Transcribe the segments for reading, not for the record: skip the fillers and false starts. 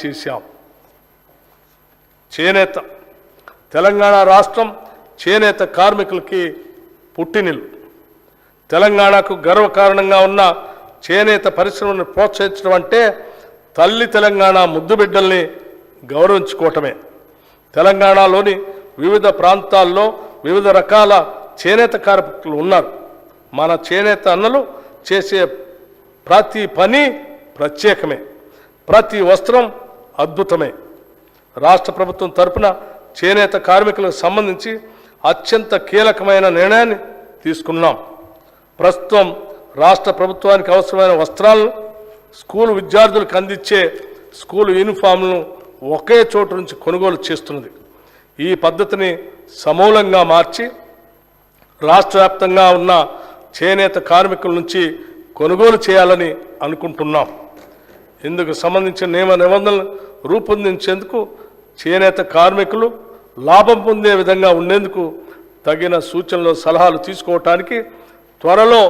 చేశాం. చేనేత తెలంగాణ రాష్ట్రం చేనేత కార్మికులకి పుట్టినిల్లు. తెలంగాణకు గర్వకారణంగా ఉన్న చేనేత పరిశ్రమను ప్రోత్సహించడం అంటే తల్లి తెలంగాణ ముద్దు బిడ్డల్ని గౌరవించుకోవటమే. తెలంగాణలోని వివిధ ప్రాంతాల్లో వివిధ రకాల చేనేత కార్మికులు ఉన్నారు. మన చేనేత అన్నలు చేసే ప్రతి పని ప్రత్యేకమే, ప్రతి వస్త్రం అద్భుతమే. రాష్ట్ర ప్రభుత్వం తరపున చేనేత కార్మికులకు సంబంధించి అత్యంత కీలకమైన నిర్ణయాన్ని తీసుకున్నాం. ప్రస్తుతం రాష్ట్ర ప్రభుత్వానికి అవసరమైన వస్త్రాలను స్కూలు విద్యార్థులకు అందించే స్కూలు యూనిఫామ్లను ఒకే చోటు నుంచి కొనుగోలు చేస్తున్నది. ఈ పద్ధతిని సమూలంగా మార్చి రాష్ట్ర వ్యాప్తంగా ఉన్న చేనేత కార్మికుల నుంచి కొనుగోలు చేయాలని అనుకుంటున్నాం. ఇందుకు సంబంధించిన నియమ నిబంధనలు రూపొందించేందుకు చేనేత కార్మికులు లాభం పొందే విధంగా ఉండేందుకు తగిన సూచనలు సలహాలు తీసుకోవటానికి త్వరలో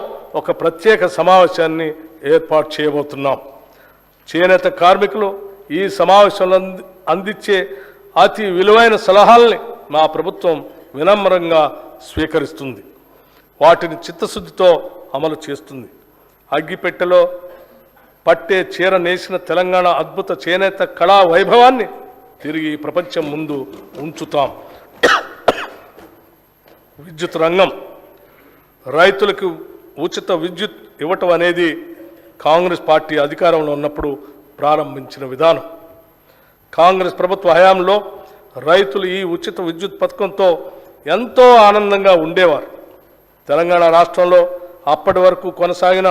ఒక ప్రత్యేక సమావేశాన్ని ఏర్పాటు చేయబోతున్నాం. చేనేత కార్మికులు ఈ సమావేశంలో అందించే అతి విలువైన సలహాలని మా ప్రభుత్వం వినమ్రంగా స్వీకరిస్తుంది, వాటిని చిత్తశుద్ధితో అమలు చేస్తుంది. అగ్గిపెట్టెలో పట్టే చీర నేసిన తెలంగాణ అద్భుత చేనేత కళా వైభవాన్ని తిరిగి ప్రపంచం ముందు ఉంచుతాం. విద్యుత్ రంగం రైతులకు ఉచిత విద్యుత్ ఇవ్వటం అనేది కాంగ్రెస్ పార్టీ అధికారంలో ఉన్నప్పుడు ప్రారంభించిన విధానం. కాంగ్రెస్ ప్రభుత్వ హయాంలో రైతులు ఈ ఉచిత విద్యుత్ పథకంతో ఎంతో ఆనందంగా ఉండేవారు. తెలంగాణ రాష్ట్రంలో అప్పటి వరకు కొనసాగిన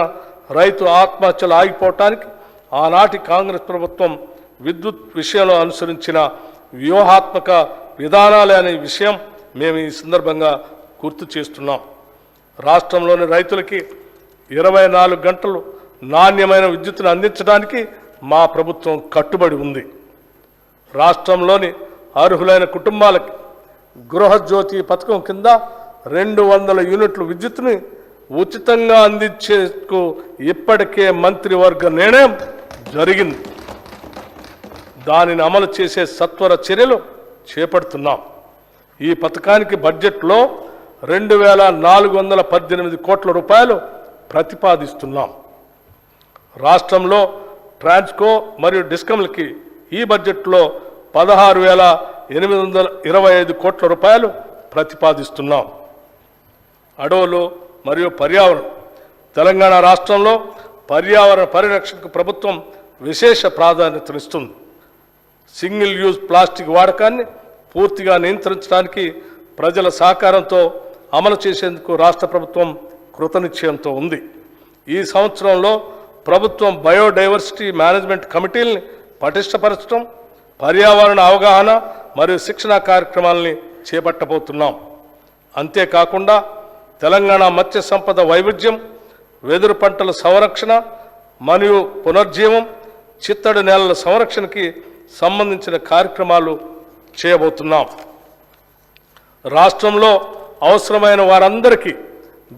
రైతు ఆత్మహత్యలు ఆగిపోవటానికి ఆనాటి కాంగ్రెస్ ప్రభుత్వం విద్యుత్ విషయంలో అనుసరించిన వ్యూహాత్మక విధానాలే అనే విషయం మేము ఈ సందర్భంగా గుర్తు చేస్తున్నాం. రాష్ట్రంలోని రైతులకి 24 గంటలు నాణ్యమైన విద్యుత్తును అందించడానికి మా ప్రభుత్వం కట్టుబడి ఉంది. రాష్ట్రంలోని అర్హులైన కుటుంబాలకి గృహజ్యోతి పథకం కింద 200 యూనిట్ల విద్యుత్తుని ఉచితంగా అందించేందుకు ఇప్పటికే మంత్రివర్గ నిర్ణయం జరిగింది. దానిని అమలు చేసే సత్వర చర్యలు చేపడుతున్నాం. ఈ పథకానికి బడ్జెట్లో 2418 కోట్ల రూపాయలు ప్రతిపాదిస్తున్నాం. రాష్ట్రంలో ట్రాన్స్కో మరియు డిస్కమ్లకి ఈ బడ్జెట్లో 16,825 కోట్ల రూపాయలు ప్రతిపాదిస్తున్నాం. అడవులు మరియు పర్యావరణం తెలంగాణ రాష్ట్రంలో పర్యావరణ పరిరక్షణకు ప్రభుత్వం విశేష ప్రాధాన్యతనిస్తుంది. సింగిల్ యూజ్ ప్లాస్టిక్ వాడకాన్ని పూర్తిగా నియంత్రించడానికి ప్రజల సహకారంతో అమలు చేసేందుకు రాష్ట్ర ప్రభుత్వం కృతనిశ్చయంతో ఉంది. ఈ సంవత్సరంలో ప్రభుత్వం బయోడైవర్సిటీ మేనేజ్మెంట్ కమిటీల్ని పటిష్టపరచడం, పర్యావరణ అవగాహన మరియు శిక్షణా కార్యక్రమాలని చేపట్టబోతున్నాం. అంతేకాకుండా తెలంగాణ మత్స్య సంపద వైవిధ్యం, వెదురు పంటల సంరక్షణ మరియు పునర్జీవం, చిత్తడి నేలల సంరక్షణకి సంబంధించిన కార్యక్రమాలు చేయబోతున్నాం. రాష్ట్రంలో అవసరమైన వారందరికీ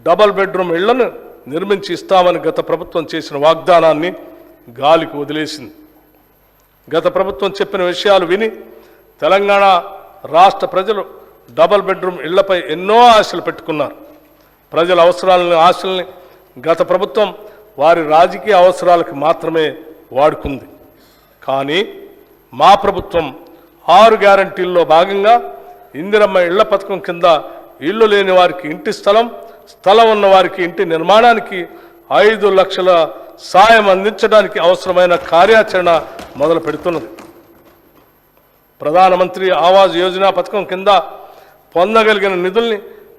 డబల్ బెడ్రూమ్ ఇళ్లను నిర్మించి ఇస్తామని గత ప్రభుత్వం చేసిన వాగ్దానాన్ని గాలికి వదిలేసింది. గత ప్రభుత్వం చెప్పిన విషయాలు విని తెలంగాణ రాష్ట్ర ప్రజలు డబల్ బెడ్రూమ్ ఇళ్లపై ఎన్నో ఆశలు పెట్టుకున్నారు. ప్రజల అవసరాలని, ఆశల్ని గత ప్రభుత్వం వారి రాజకీయ అవసరాలకు మాత్రమే వాడుకుంది. కానీ మా ప్రభుత్వం 6 గ్యారంటీల్లో భాగంగా ఇందిరమ్మ ఇళ్ల పథకం కింద ఇల్లు లేని వారికి ఇంటి స్థలం, స్థలం ఉన్న వారికి ఇంటి నిర్మాణానికి 5 లక్షల సాయం అందించడానికి అవసరమైన కార్యాచరణ మొదలు పెడుతున్నది. ప్రధానమంత్రి ఆవాస్ యోజన పథకం కింద పొందగలిగిన నిధుల్ని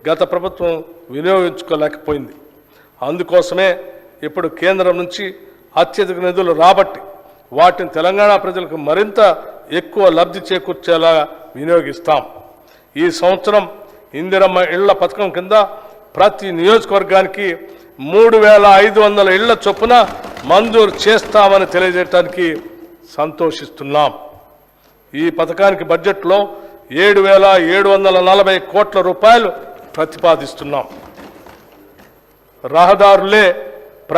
గత ప్రభుత్వం వినియోగించుకోలేకపోయింది. అందుకోసమే ఇప్పుడు కేంద్రం నుంచి అత్యధిక నిధులు రాబట్టి వాటిని తెలంగాణ ప్రజలకు మరింత ఎక్కువ లబ్ధి చేకూర్చేలా వినియోగిస్తాం. ఈ సంవత్సరం ఇందిరమ్మ ఇళ్ల పథకం కింద ప్రతి నియోజకవర్గానికి 3,500 ఇళ్ల చొప్పున మంజూరు చేస్తామని తెలియజేయడానికి సంతోషిస్తున్నాం. ఈ పథకానికి బడ్జెట్లో 7,740 కోట్ల రూపాయలు ప్రతిపాదిస్తున్నాం. రహదారులే